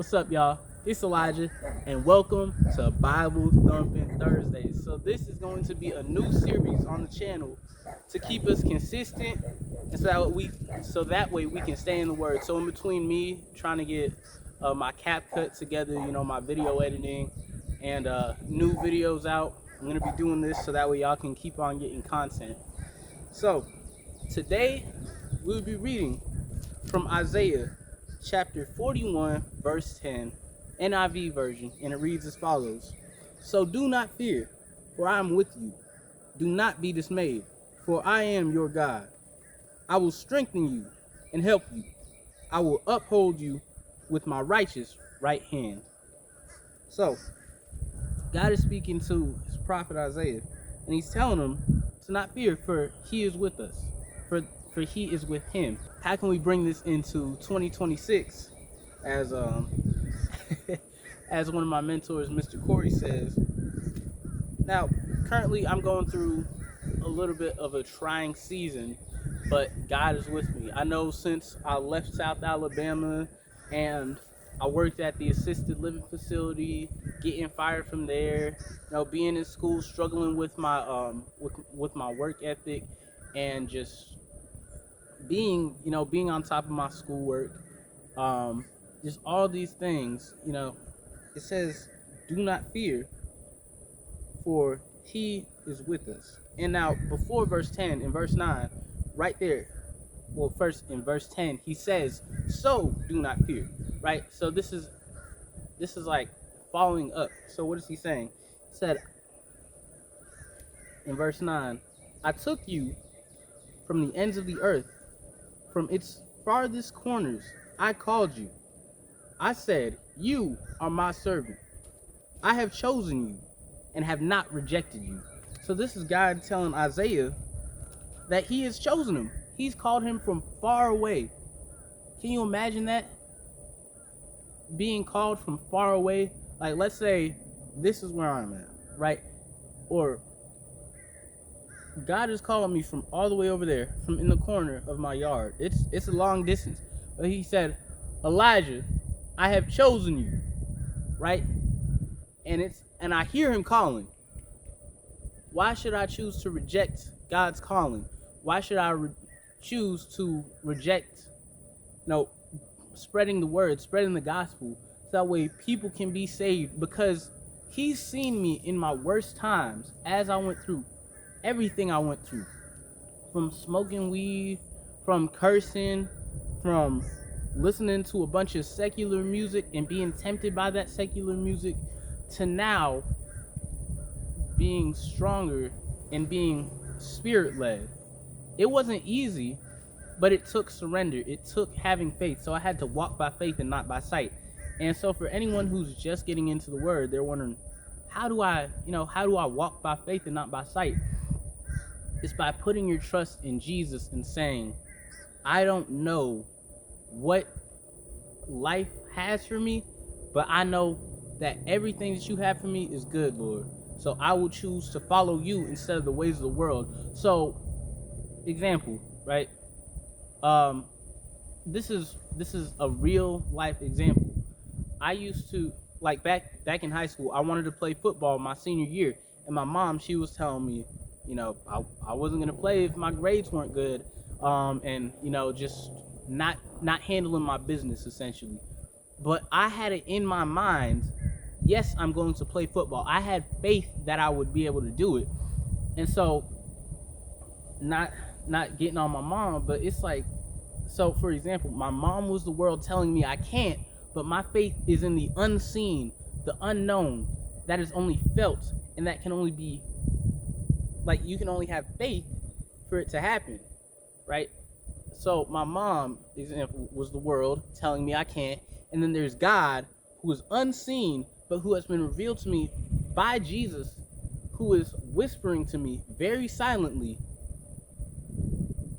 What's up, y'all? It's Elijah, and welcome to Bible Thumpin Thursdays. So this is going to be a new series on the channel to keep us consistent, and so that way we can stay in the Word. So in between me trying to get my cap cut together, my video editing, and new videos out, I'm gonna be doing this so that way y'all can keep on getting content. So today we'll be reading from Isaiah chapter 41 verse 10, NIV version, and it reads as follows: "So do not fear, for I am with you. Do not be dismayed, for I am your God. I will strengthen you and help you. I will uphold you with my righteous right hand." So God is speaking to his prophet Isaiah, and he's telling him to not fear, for he is with us. For he is with him. How can we bring this into 2026? As as one of my mentors, Mr. Corey, says. Now, currently I'm going through a little bit of a trying season, but God is with me. I know since I left South Alabama and I worked at the assisted living facility, getting fired from there, being in school, struggling with my with my work ethic, and just being on top of my schoolwork, just all these things, it says, "Do not fear, for he is with us." And now, before verse 10, in verse 9, right there, well, first in verse 10, he says, "So do not fear," right? So this is like following up. So what is he saying? He said in verse 9, "I took you from the ends of the earth, from its farthest corners I called you. I said, you are my servant. I have chosen you and have not rejected you." So this is God telling Isaiah that he has chosen him. He's called him from far away. Can you imagine that? Being called from far away. Like, let's say this is where I'm at, right? Or God is calling me from all the way over there, from in the corner of my yard. It's a long distance. But he said, "Elijah, I have chosen you," right? And I hear him calling. Why should I choose to reject God's calling? Why should I choose to reject, spreading the word, spreading the gospel, so that way people can be saved? Because he's seen me in my worst times, as I went through everything I went through, from smoking weed, from cursing, from listening to a bunch of secular music and being tempted by that secular music, to now being stronger and being spirit-led. It wasn't easy, but it took surrender. It took having faith. So I had to walk by faith and not by sight. And so for anyone who's just getting into the word, they're wondering, how do I walk by faith and not by sight? It's by putting your trust in Jesus and saying, I don't know what life has for me, but I know that everything that you have for me is good, Lord. So I will choose to follow you instead of the ways of the world. So, example, right? This is a real life example. I used to, like, back in high school, I wanted to play football my senior year, and my mom, she was telling me, I wasn't gonna play if my grades weren't good, and just not handling my business, essentially. But I had it in my mind, yes, I'm going to play football. I had faith that I would be able to do it. And so, not getting on my mom, but it's like, so for example, my mom was the world telling me I can't, but my faith is in the unseen, the unknown, that is only felt, and that can only be, like, you can only have faith for it to happen, right? So my mom, example, was the world telling me I can't, and then there's God, who is unseen, but who has been revealed to me by Jesus, who is whispering to me very silently,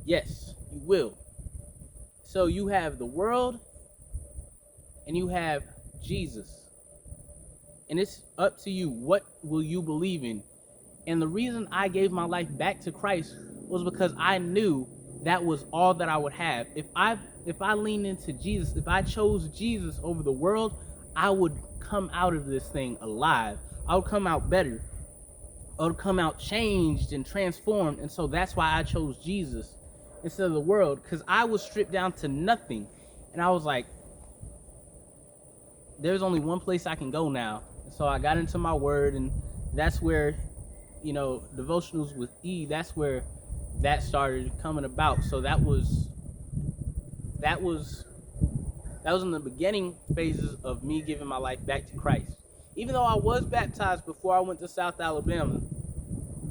yes, you will. So you have the world, and you have Jesus. And it's up to you. What will you believe in? And the reason I gave my life back to Christ was because I knew that was all that I would have. If I leaned into Jesus, if I chose Jesus over the world, I would come out of this thing alive. I would come out better. I would come out changed and transformed. And so that's why I chose Jesus instead of the world, because I was stripped down to nothing. And I was like, there's only one place I can go now. And so I got into my word, and that's where, devotionals with E, that's where that started coming about. So that was in the beginning phases of me giving my life back to Christ. Even though I was baptized before I went to South Alabama,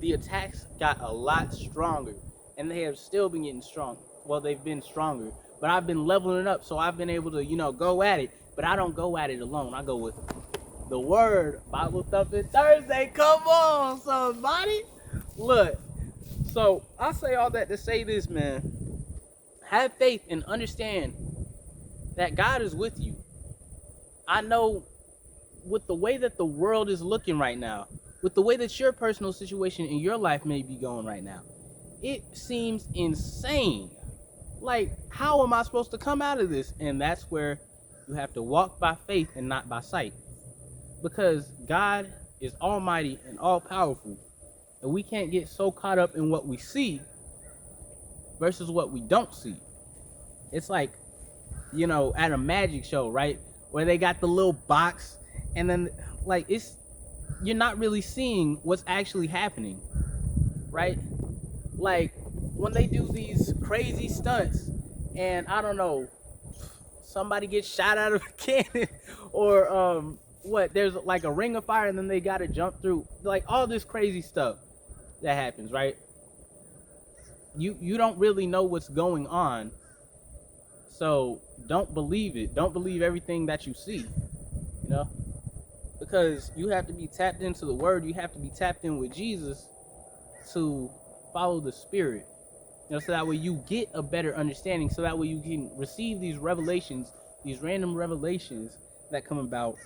the attacks got a lot stronger, and they have still been getting strong. Well, they've been stronger, but I've been leveling it up, so I've been able to, go at it. But I don't go at it alone. I go with the Word. Bible Thumpin Thursday. Come on, somebody. Look. So I say all that to say this, man. Have faith and understand that God is with you. I know with the way that the world is looking right now, with the way that your personal situation in your life may be going right now, it seems insane. Like, how am I supposed to come out of this? And that's where you have to walk by faith and not by sight. Because God is almighty and all-powerful. And we can't get so caught up in what we see versus what we don't see. It's like, at a magic show, right? Where they got the little box, and then, you're not really seeing what's actually happening, right? Like, when they do these crazy stunts, and I don't know, somebody gets shot out of a cannon, or there's like a ring of fire, and then they gotta jump through, like all this crazy stuff that happens, right? You don't really know what's going on, so don't believe it. Don't believe everything that you see, because you have to be tapped into the Word. You have to be tapped in with Jesus to follow the Spirit. So that way you get a better understanding, so that way you can receive these revelations, these random revelations that come about.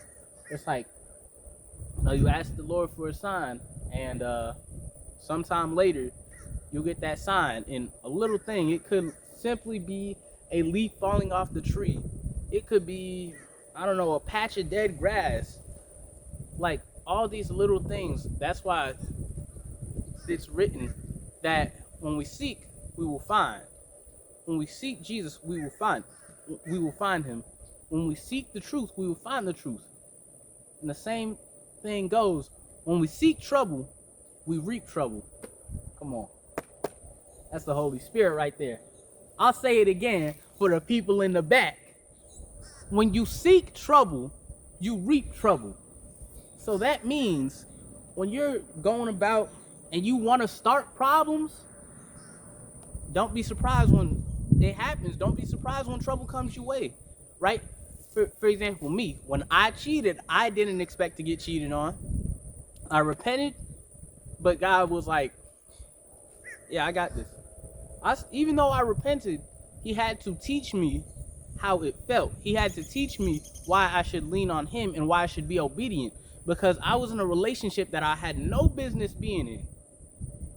It's like, you ask the Lord for a sign, and sometime later, you'll get that sign. And a little thing, it could simply be a leaf falling off the tree. It could be, a patch of dead grass. Like, all these little things. That's why it's written that when we seek, we will find. When we seek Jesus, we will find him. When we seek the truth, we will find the truth. And the same thing goes, when we seek trouble, we reap trouble. Come on. That's the Holy Spirit right there. I'll say it again for the people in the back. When you seek trouble, you reap trouble. So that means when you're going about and you want to start problems, don't be surprised when it happens. Don't be surprised when trouble comes your way, right? For example, me, when I cheated, I didn't expect to get cheated on. I repented, but God was like, yeah, I got this. Even though I repented, he had to teach me how it felt. He had to teach me why I should lean on him and why I should be obedient, because I was in a relationship that I had no business being in.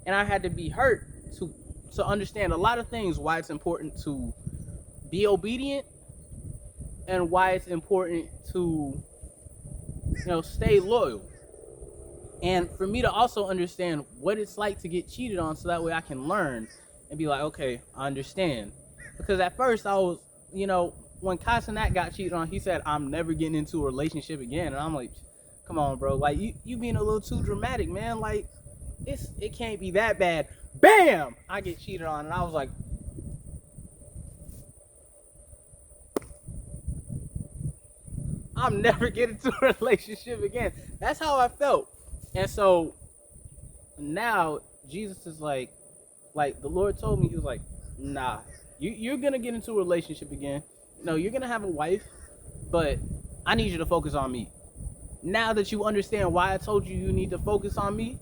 And I had to be hurt to understand a lot of things, why it's important to be obedient and why it's important to, stay loyal. And for me to also understand what it's like to get cheated on, so that way I can learn and be like, okay, I understand. Because at first I was, when Kasanat got cheated on, he said, I'm never getting into a relationship again. And I'm like, come on, bro. Like, you being a little too dramatic, man. Like, it can't be that bad. Bam! I get cheated on. And I was like, I'm never getting into a relationship again. That's how I felt. And so now Jesus is like the Lord told me, he was like, nah, you're going to get into a relationship again. No, you're going to have a wife, but I need you to focus on me. Now that you understand why I told you need to focus on me,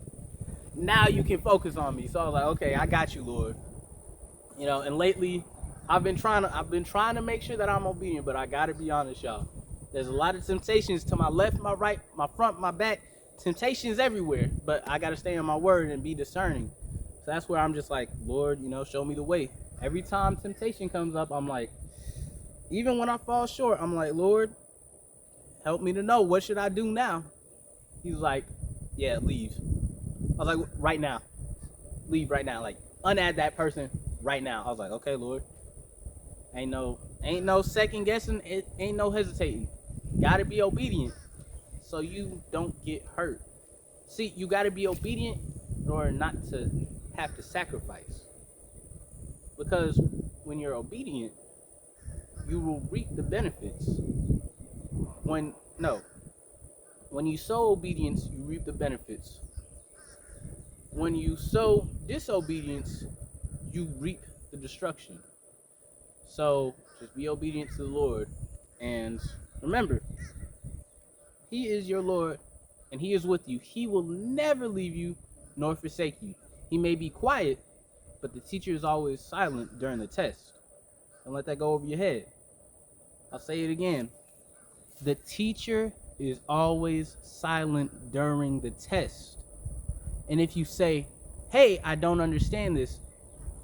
now you can focus on me. So I was like, okay, I got you, Lord. And lately I've been trying to make sure that I'm obedient, but I got to be honest, y'all. There's a lot of temptations to my left, my right, my front, my back. Temptations everywhere, but I got to stay on my word and be discerning. So that's where I'm just like, Lord, show me the way. Every time temptation comes up, I'm like, even when I fall short, I'm like, Lord, help me to know, what should I do now? He was like, yeah, leave. I was like, right now. Leave right now. Like, unadd that person right now. I was like, okay, Lord. Ain't no second guessing. It ain't no hesitating. Gotta be obedient so you don't get hurt. See, you gotta be obedient in order not to have to sacrifice. Because when you're obedient, you will reap the benefits. When you sow obedience, you reap the benefits. When you sow disobedience, you reap the destruction. So just be obedient to the Lord. And remember, He is your Lord and He is with you. He will never leave you nor forsake you. He may be quiet, but the teacher is always silent during the test. Don't let that go over your head. I'll say it again. The teacher is always silent during the test. And if you say, hey, I don't understand this,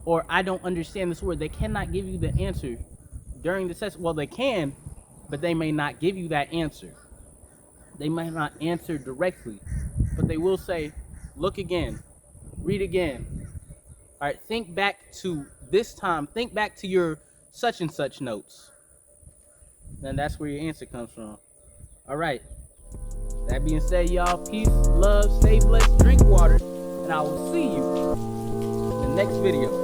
or I don't understand this word, they cannot give you the answer during the test. Well, they can, but they may not give you that answer. They might not answer directly, but they will say, look again, read again. All right, think back to this time. Think back to your such and such notes. Then that's where your answer comes from. All right. That being said, y'all, peace, love, stay blessed, drink water, and I will see you in the next video.